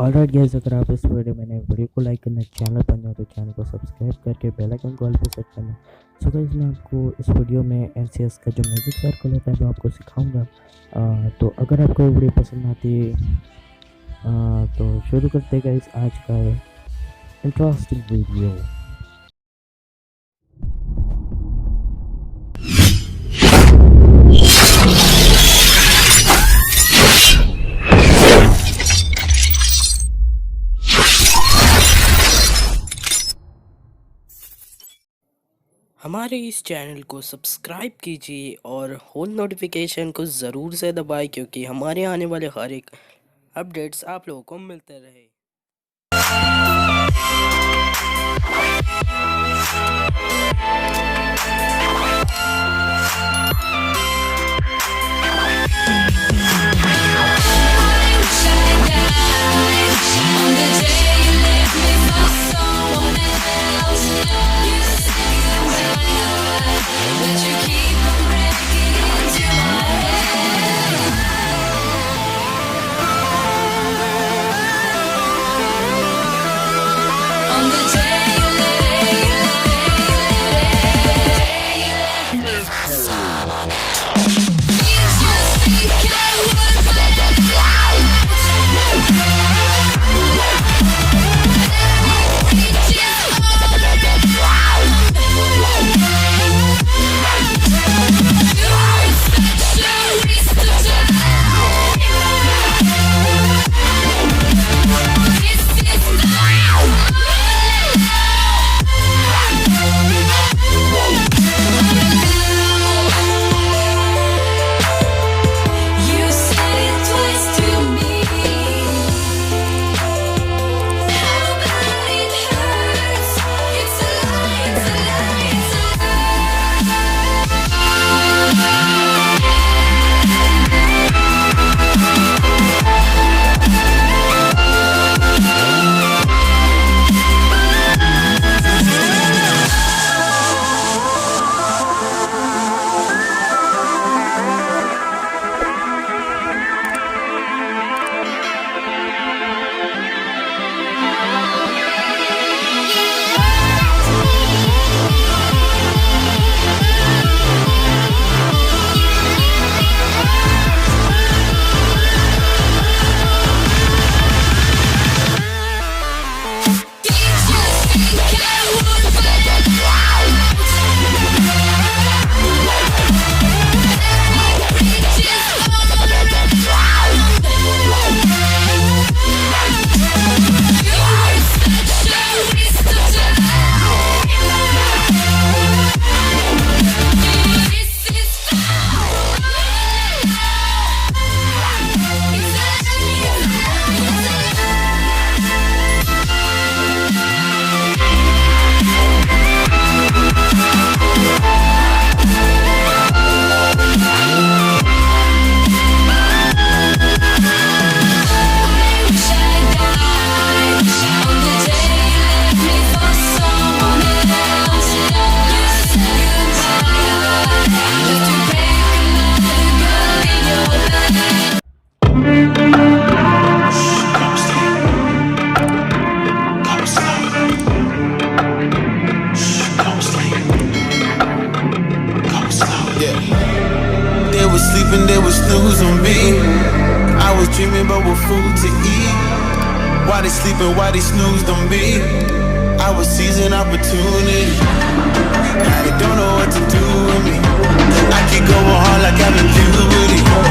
Alright guys, अगर आप इस वीडियो को लाइक करना, चैनल पर नए हो तो चैनल को सब्सक्राइब करके बेल आइकन को ऑल पे सेट करना। सो गाइस, मैं आपको इस वीडियो में एनसीएस का जो म्यूजिक सर्कल होता है वो आपको सिखाऊंगा। तो अगर आपको ये वीडियो पसंद आती है तो शुरू करते गाइस आज का इंटरेस्टिंग वीडियो। हमारे इस चैनल को सब्सक्राइब कीजिए और होल नोटिफिकेशन को ज़रूर से दबाएं क्योंकि हमारे आने वाले हर एक अपडेट्स आप लोगों को मिलते रहे। Sleeping, they was snoozing me. I was dreaming about what food to eat. Why they sleeping, why they snoozed on me? I was seizing opportunity. Now they don't know what to do with me. I keep going hard like I'm in puberty.